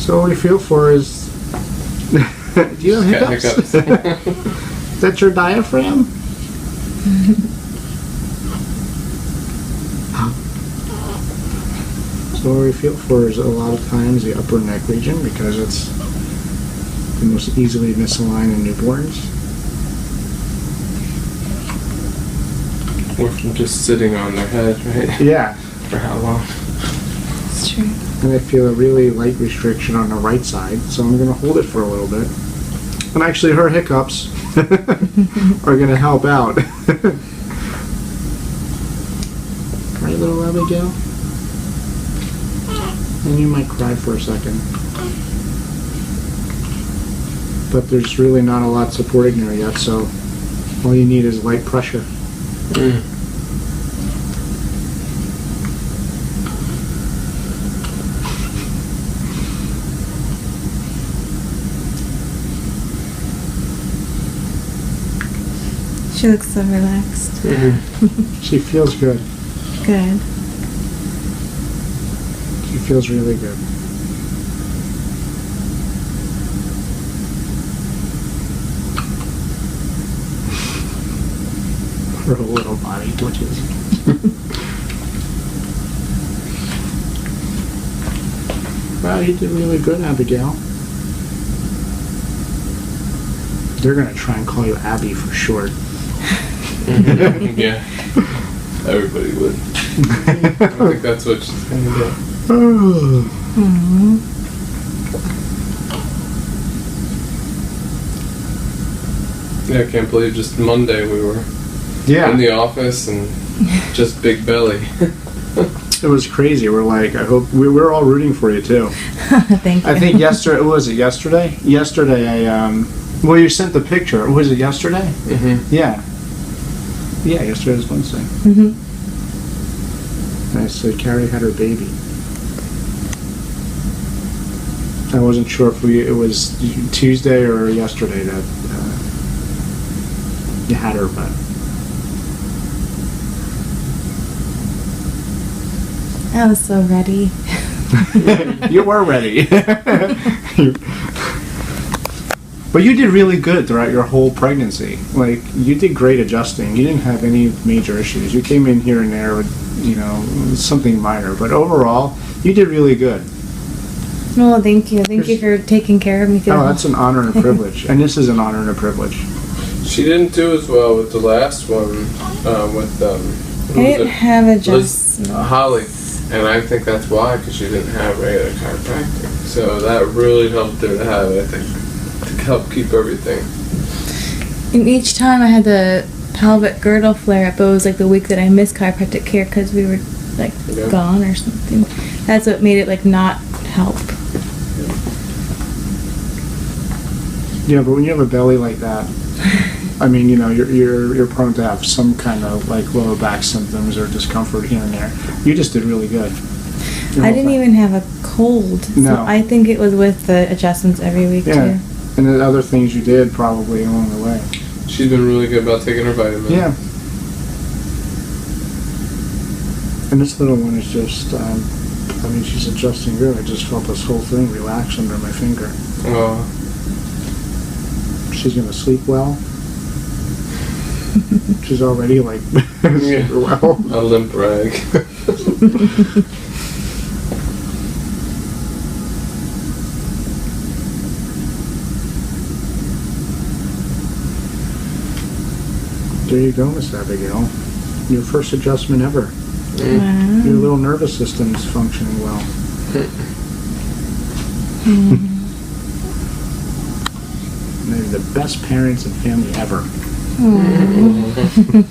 So all we feel for is... Do you have hiccups? Is that your diaphragm? So what we feel for is a lot of times the upper neck region because it's the most easily misaligned in newborns. Or from just sitting on their head, right? Yeah. For how long? It's true. And I feel a really light restriction on the right side, so I'm going to hold it for a little bit. And actually her hiccups are going to help out. Right, little Abigail? And you might cry for a second. But there's really not a lot supporting there yet, so all you need is light pressure. Mm. She looks so relaxed. Mm-hmm. She feels good. Good. She feels really good. Her little body twitches. Wow, you did really good, Abigail. They're gonna try and call you Abby for short. Yeah. Everybody would. I think that's what she's gonna do. Aww. Yeah, I can't believe just Monday we were Yeah. in the office and just big belly. It was crazy. We're like, I hope we're all rooting for you too. Thank you. I think yesterday, was it yesterday? Yesterday well, you sent the picture. Was it yesterday? Mm-hmm. Yeah. Yeah, yesterday was Wednesday. Mm-hmm. And I said Carrie had her baby. I wasn't sure if it was Tuesday or yesterday that you had her, but I was so ready. you were ready. But you did really good throughout your whole pregnancy. Like, you did great adjusting. You didn't have any major issues. You came in here and there with, something minor. But overall, you did really good. Well, thank you. Thank you for taking care of me through. Oh, that's an honor and a privilege. And this is an honor and a privilege. She didn't do as well with the last one, with I didn't have adjustments. Holly, and I think that's why, because she didn't have regular chiropractic. So that really helped her to have it, I think, to help keep everything. And each time I had the pelvic girdle flare up, it was like the week that I missed chiropractic care because we were like gone or something. That's what made it like not help. Yeah, but when you have a belly like that, I mean, you're prone to have some kind of like lower back symptoms or discomfort here and there. You just did really good. I didn't even have a cold. So No. I think it was with the adjustments every week Yeah. too. And the other things you did probably along the way. She's been really good about taking her vitamins. Yeah. And this little one is just, she's adjusting good. I just felt this whole thing relax under my finger. Oh. She's gonna sleep well. She's already like super well. A limp rag. There you go, Miss Abigail. Your first adjustment ever. Wow. Your little nervous system's functioning well. And they're the best parents and family ever. Aww.